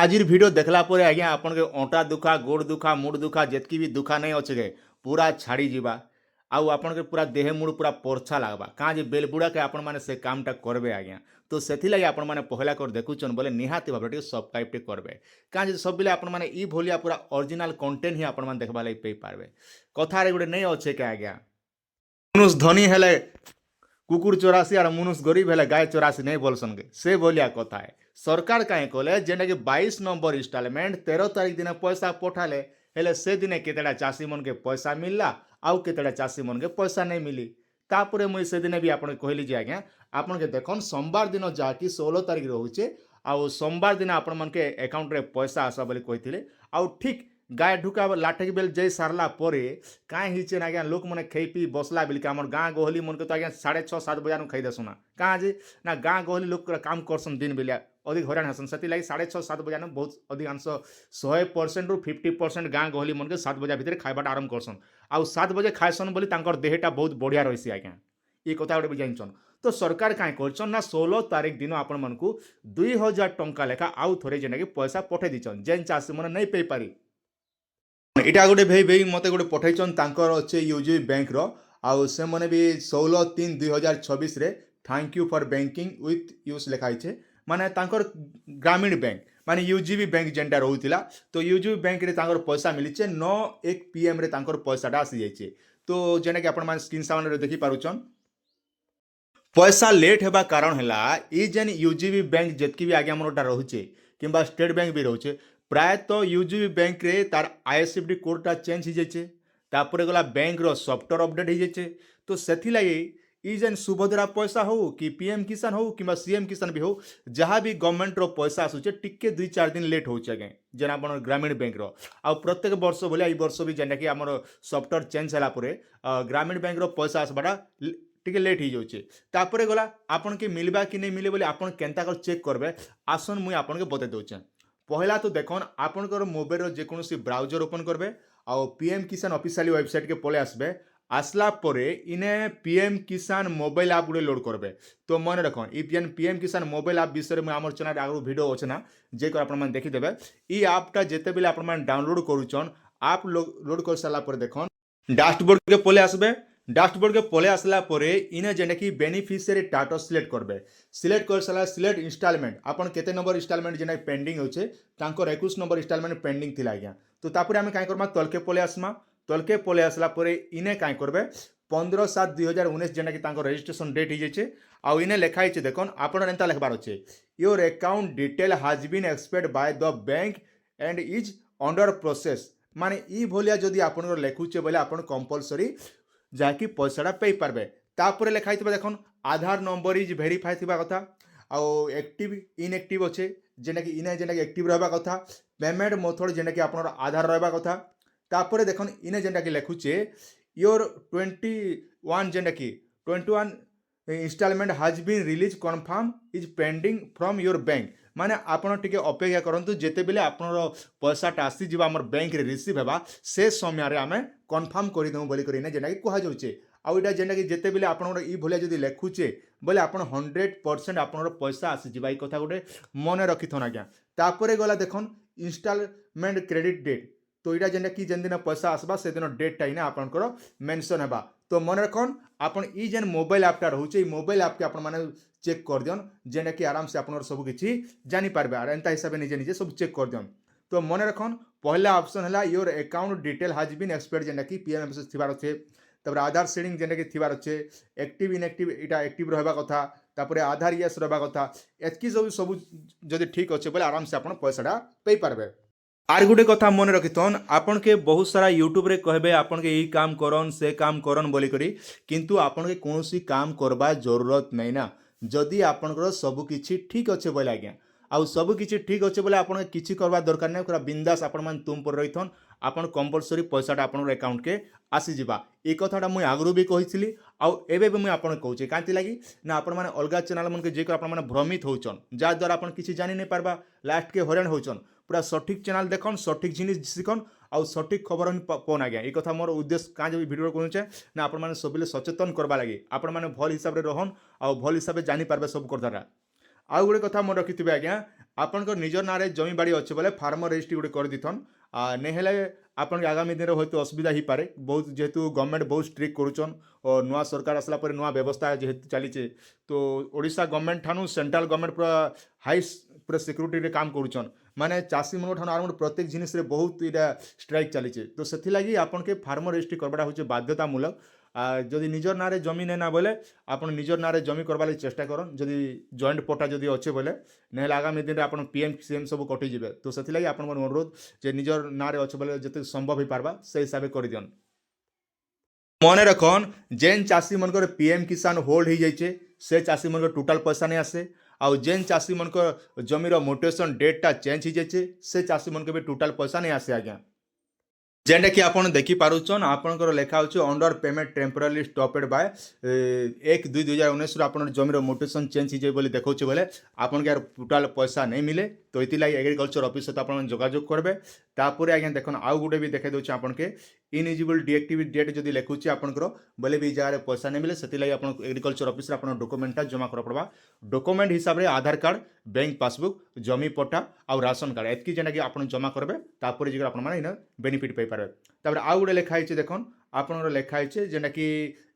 आज वीडियो देखला पर आज्ञा आपन के अंटा दुखा गोड़ दुखा मुड़ दुखा जितकी भी दुखा नहीं अच्छे के पूरा छाड़ी जीवा आउ आपन के पूरा देह मुड़ पूरा पोरछा लागबा कहाँ जे बेलबुड़ा के आपन माने से कामटा करबे आज्ञा तो सेथिलागि आपन माने पहला कर देखुचन बोले निहाती भाबरे सब्सक्राइब टे करबे कहाँ जे सब बेले आपन माने ई भोलिया पूरा ओरिजिनल कंटेंट ही आपन माने देखबा लागि पे पारबे कथारे गुटे नहीं अच्छे के आज्ञा मनुष्य धनी हेले कुकुर चौरासी और मनुष्य गरीब हेले गाय चौरासी नहीं बोलसन के से बोलिया कथा है सरकार कहीं कहले जेने कि 22 नंबर इंस्टॉलमेंट 13 तारीख दिन पैसा पठाले हेले से दिन केतेटा चाषी मन के पैसा मिलला आउ केतेटा चाषी मन के पैसा नहीं मिली तापरे मुई से दिन भी आपन कहली जे आज्ञा आपन के देखन सोमवार दिन जाकि 16 तारीख रहउचे आउ सोमवार दिन आपन मन के अकाउंट रे पैसा आसा बोली कहिथिले आउ ठीक गाय ढुका लाठक बेल जय सारला परे काँ हिचे ना आज्ञा लोक मैंने खाई पी बसला बिल्कुल आम गाँ गहली मन के तो आज्ञा 6:30-7 बजे खाई देसुना कहाँ जे ना गाँ गहली लोक काम करसन दिन बेलिया अधिक हरान हसन से लगे 6:30-7 बजे बहुत अधिकांश 100% रु 50% गाँ गहली मन के 7 बजे भितर खाइबाटा आरंभ करसन आउ 7 बजे खाएसन बोली तांकर देहटा बहुत बढ़िया रही आज्ञा ये कथा गोटे भी जानछन तो सरकार कहीं कर ना 16 तारीख दिन आपण मन को 2000 टंका लेखा आउ थोड़े जेना कि पैसा पठे दीचन जेन चाषी मैंने नहीं पे पारी इटा गोटे भाई भाई मत गोटे पठाइछन तांकर अच्छे यूजीबी बैंक रो आउ से मने भी 16/3/2026 रे thank you for banking with use लिखाई छे माने तांकर ग्रामीण बैंक माने यूजीबी बैंक जेंटा रहउतिला तो यूजीबी बैंक रे तांकर पैसा मिलिचे 9:01 PM रे तांकर पैसाटा आसी जाइछे तो जेना कि आपण मान स्क्रीन सामने रे देखि पारुछन पैसा लेट हेबा कारण हैला ई जेन यूजीबी बैंक जेतकी भी आज्ञा मोरटा रहुचे किंबा स्टेट बैंक भी रहुचे प्रायतः यूजीबी बैंक रे तार आईएसएफडी कोडटा चेंज हो जाइए तापर गला बैंक रो सॉफ्टवेयर अपडेट हो जाइए तो सेथिलागि ई जेन सुभद्रा पैसा हो कि पीएम किसान हो कि सीएम किसान भी हो जहाँ भी गवर्नमेंट रो पैसा आसुचे टिके 2-4 दिन लेट हो आगे जेना आपण ग्रामीण बैंक रो आ प्रत्येक वर्ष भलिया ई वर्ष भी जेना कि आमर सॉफ्टवेयर चेंज होला परे ग्रामीण बैंक रो पैसा आसबाटा टिके लेट हो जाउचे तापर गला आपन के मिलबा कि नहीं मिले बोले आपन केनता कर चेक करबे आसन मुई आपन के बते दउचे पहला तो देखन आपनकर मोबाइल जेकोसी ब्राउजर ओपन करबे आ पीएम किसान ऑफिशियल वेबसाइट के पले आसबे आसला परे इने पीएम किसान मोबाइल ऐप गुड़े लोड करबे तो मन रखन ई पीएम किसान मोबाइल ऐप विषय में आमर चैनल आगु वीडियो अच्छे ना जे कर आपन देखि देबे ई ऐपटा जेते बेले आपन मान डाउनलोड करूछन ऐप लोड कर साला पर देखन डैशबोर्ड के पले आसबे डैशबोर्ड के पले आसला परे इने जेने कि बेनिफिशियरी स्टेटस सिलेक्ट करबे सिलेक्ट कर साला सिलेक्ट इंस्टॉलमेंट आपन केते नंबर इंस्टॉलमेंट जेना पेंडिंग होचे तांकर 21 नंबर इंस्टॉलमेंट पेंडिंग थिला आज्ञा तो तापर आमे काई करबा तलके पले आसमा तलके पले आसला परे इने काई करबे 15/7/2019 जेना कि तांकर रजिस्ट्रेशन डेट ही जेचे आ इने लिखा हिचे देखन आपन एंता लिखबार होचे your account detail has been expected by the bank and is under process माने ई भलिया जदी आपन लेखुचे बोले आपन कंपलसरी जाकि पैसाटा पे पारबे तापर लिखाई देखन आधार नंबर इज भेरीफाई थिबा कथा आउ एक्टिव इनएक्टिव अच्छे जेना कि इने जेना कि एक्टिव रहबा कथा पेमेंट मेथड जेना कि आपन आधार रहबा कथा तापर देखन इने जेना कि लेखुचे योर 21 जेना कि 21 instalment has been release confirm is pending from your bank माने आपन टिके अपेक्षा करंतु जेते बेले आपन पैसाटा आसी जीवा हमर बैंक रे रिसीव हेबा से समय रे आमे कन्फर्म करि दउ बोली करिने जेना कि कहा जाउचे आउ इटा जेना कि जेते बेले आपन ई भलिया जदी लेखुचे बोले आपन 100% आपन पैसा आसी जीवा ई कथा गोटे मने रखिथन आज्ञा तापरे गला देखन इंस्टॉलमेंट क्रेडिट डेट तो इटा जेना कि जेन दिन पैसा आसबा से दिन डेटटा इने आपनकर मेंशन हेबा तो मन रखन आपन ई जेन मोबाइल ऐपटा रहउचे ई मोबाइल ऐप के आपन माने चेक कर दियन जेना कि आराम से आपन सब किछि जानि पारबे आर एंता हिसाब निजे निजे सब चेक कर दियन तो मन रखन पहला ऑप्शन हला your account detail has been expected जेना कि पीएमएस थिबार अछि तब आधार शेडिंग जेना कि थिबार अछि एक्टिव इनएक्टिव इटा एक्टिव रहबा कथा तापर आधार यस रहबा कथा एतकी सब जदी ठीक अछि बोले आराम से आपन पैसाटा पे पारबे आर गुटे कथा मन रखिथन आपन के बहुत सारा यूट्यूब रे कहबे आपन के ई काम करन से काम करन बोली करी किंतु आपन के कोनोसी काम करबा जरूरत नै ना जदि आपनकर सब किछि ठीक अच्छे बोले आज्ञा आउ सब किछि ठीक अच्छे बोले आपन किछि करबा दरकार नै पूरा बिंदास आपन मान तुम पर रहिथन आपन कंपलसरी पैसाटा आपन अकाउंट के आसी जिबा ए कथाटा मुई आगरु भी कहिसिली आउ एबे भी मुई आपन कहूचे कांति लागी ना आपन माने अलगा चैनल मन के जे आपन माने भ्रमित होचन जा द्वारा आपन किछि जानि नै पारबा लास्ट के हरान होचन पूरा सठिक चैनल देखन सठिक जिनिस शिखन आउ सठिक खबर पौन आज्ञा ये कथा मोर उद्देश्य कहाँ जब भिडियो कहूचे ना आपण मैंने सब सचेतन करवा लगे आपण मैंने भल हिसाब से रहन आउ भल हिसाब से जानी पारबे सब कथाटा आउ गोटे कथा मन रखिथे आज्ञा आपणकर निजर नारे जमी बाड़ी अच्छे बोले फार्मर रजिस्ट्री गोटे कर दिथन नहीं हेले आपन आगामी दिन हयतो असुविधा ही पारे बहुत जेहेतु गवर्नमेंट बहुत स्ट्रिक्ट करूछन और नुआ सरकार आसला पर नुआ व्यवस्था जेहेतु चलीचे तो ओडिशा गवर्नमेंट ठानु सेंट्रल गवर्नमेंट पूरा हाई पूरा सिक्यूरीटी रे काम करूछन माने चाषी मन ठानु आरंभ प्रत्येक जिनिस रे बहुत इटा स्ट्राइक चलीचे तो सेथि लागि आपन के फार्मर रजिस्ट्री करबाटा होचे बाध्यतामूलक जदि निजर नारे जमी ना बोले आप निजर नारे जमी करवा लगी चेष्टा करन जदि जॉइंट पट्टा जदि अच्छे बोले ना आगामी दिन में आप पीएम सीएम सब कटिजे तो से लगी आप अनुरोध जे निजर नारे अच्छे बोले जिते संभव हो पार्बा से हिसाब कर दियन मन रखन जेन चाषी मनकर पीएम किसान होल्ड हो जाइए से चाषी मन टोटाल पैसा नहीं आसे आउ जेन चाषी मन जमीर मोटेशन डेटा चेंज हो जाइए से चाषी मन भी टोटाल पैसा नहीं आसे आज्ञा जेनटा कि आपन देखि पारुछन आपनकर लेखा होछि under payment temporary stopped bye 1/2/2019 आपन जमीर मोटेशन चेंज हो जाए बोली देखौछि बोले आपन के टोटाल पैसा नहीं मिले तो इति लागि एग्रीकल्चर ऑफिस सहित आपन जोगाजोग करबे तापर आज्ञा देखन आउ गुटे भी देखे दोछि आपन के इनिजिबल डीएक्टिवेट डेट जदि लेखुछि आपनकर बोले भी जगह पैसा नहीं मिले सेति लागि आपन एग्रीकल्चर ऑफिस रे आपन डॉक्यूमेंट जमा कर पड़बा डॉक्यूमेंट हिसाब रे आधार कार्ड बैंक पासबुक जमी पट्टा और राशन कार्ड एतकी जेना कि आपन जमा करबे तापर जे आपन माने बेनिफिट पाई पारे तापर आउ गुटे लेखा है देखन आपन लेखा है जेना कि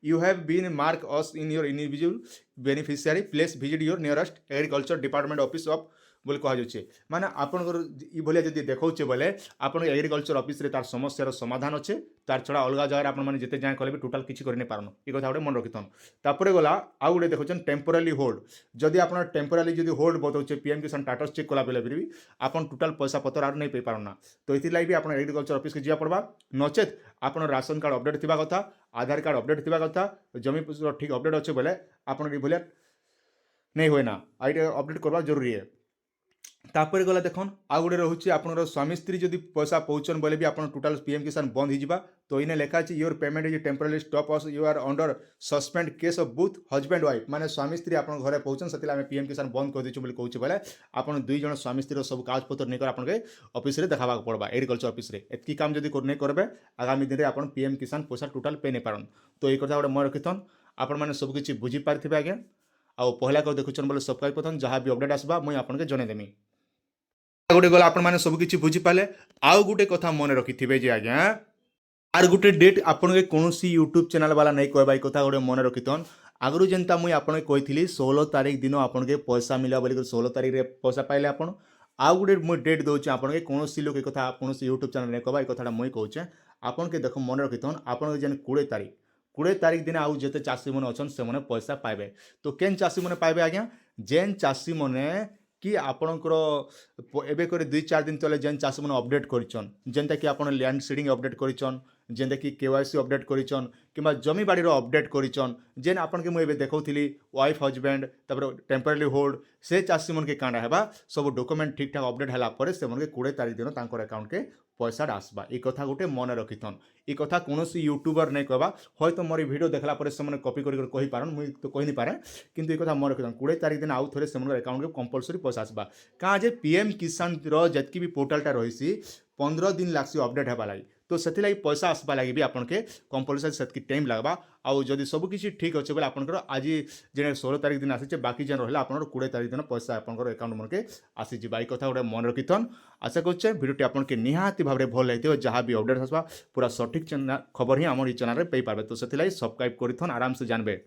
you have been mark as in your individual beneficiary place visit your nearest agriculture department office ऑफ बोले कहुच्छे माने आपनकर भाया जब देखौचे बोले आपन एग्रीकल्चर ऑफिस रे तार समस्यार समाधान अच्छे तार छड़ा अलग जगह आप जिते जाए कले भी टोटाल किसी कर पारन ये कथा गोटे मन रखिथन तापर गला आउ गोटे देखुन टेम्पोरारी होल्ड जदि आप टेम्पोरारी जदि होल्ड बताऊे पीएम किसान स्टाटस चेक कला बेले भी आप टोटाल पैसा पतर आर नहीं पारना तो ये भी आप एग्रीकल्चर ऑफिस के जा पड़वा नचेत आप राशन कार्ड अपडेट थी कथा आधार कार्ड अपडेट थी कथा जमी ठीक अपडेट अच्छे बोले आप भाया नहीं हुए ना आई अपडेट करवा जरूरी है तापर गला देखन आउ गोटे रोचे आपनर स्वामी स्त्री जदि पैसा पहुँचन बोले भी आप टोटाल पीएम किसान बंद हो तो इन्हें लेखा है your payment is temporary stop as you are under suspend case of both husband wife माने स्वामी स्त्री आप घर पहुँचन से आम पीएम किसान बंद कर दीचु कहूँ बोले आप दुई जन स्वामी स्त्री सब कागज पत्र नहीं कर आपके ऑफिस रे देखा पड़वा एग्रीकल्चर ऑफिस रे एतकी काम जदि नहीं करेंगे आगामी दिन में आप पीएम किसान पैसा टोटाल पे नहीं पारन तो ये कथा गोटे मन रखिथन आपण मैंने सबकि बुझी पारे आज्ञा आउ पहला कर देखुन बोले सब्सक्राइब करथन जहाँ भी अपडेट आसबा मुझे आपके जनईदेमी गोटे गला आपण मैंने सबकि बुझीपारे आउ गोटे कथा मन रखिथे जे आज्ञा आर गोटे डेट आपन कौन यूट्यूब चैनल वाला नहीं कहबा कथा गोटे मन रखिथन आगु जेनता मुझे आपन कही 16 तारीख दिन आपन के पैसा मिला बोल 16 तारीख रे पैसा पाइले आपन आउ गोटे मुझे डेट दूचे आपन कौन लोग कथा कौन यूट्यूब चैनल नहीं कहबा कथा मुझे कहूचे आपन के देख मन रखिथन आपन जेन 20 तारीख दिन आउ जिते चाषी मैंने अच्छन से मैंने पैसा पाइबे तो केन चाषी मैंने पाइबे आज्ञा जेन चाषी मैंने कि आपणकर एवं 2-4 दिन तले जेन चाषी मैंने अपडेट करछन जेनता कि आपन लैंड सीडिंग अपडेट करछन जेनता कि केवाईसी अपडेट करछन कि जमी बाड़ी अपडेट करछन जेन आपन के मुझे देखौली वाइफ हजबैंड तापर टेम्पोरारी होल्ड से चाषी मन के कांडा हेबा सब डॉक्यूमेंट ठीक ठाक अपडेट हला परे से मन के 20 तारीख दिन तांकर अकाउंट के पैसा आसबा ये कथा गोटे मन रखिथन ये कथा कौन यूट्यूबर नहीं कहबा हयतो मोर वीडियो देखला पर से मैंने कॉपी कर कहि पारन मुई तो कहि नहीं पारे किंतु ये कथा मन रखिथन 20 तारीख दिन आउ थोड़े से मन अकाउंट के कंपलसरी पैसा आसबा कहाँ जे पीएम किसान जतकी भी पोर्टालटा रही 15 दिन लागसी अपडेट हेबा लगी तो से पैसा आसवा लगी भी आपन के कंपलसरी से टाइम लगवा आउ जदि सबकि ठीक अच्छे बोले आपंकर आज जे 16 तारीख दिन आसी बाकी जेन रहा आप 20 तारीख दिन पैसा आपंकर अकाउंट मन के आसी जा कथा गोटे मन रखिथन आशा करुचे भिडियोटी आपन के निहाती भाव में भल लगे जहाँ भी अपडेट आसवा पूरा सठिक खबर ही आम चैनल पे पारे तो से सब्सक्राइब करिथन आराम से जानबे।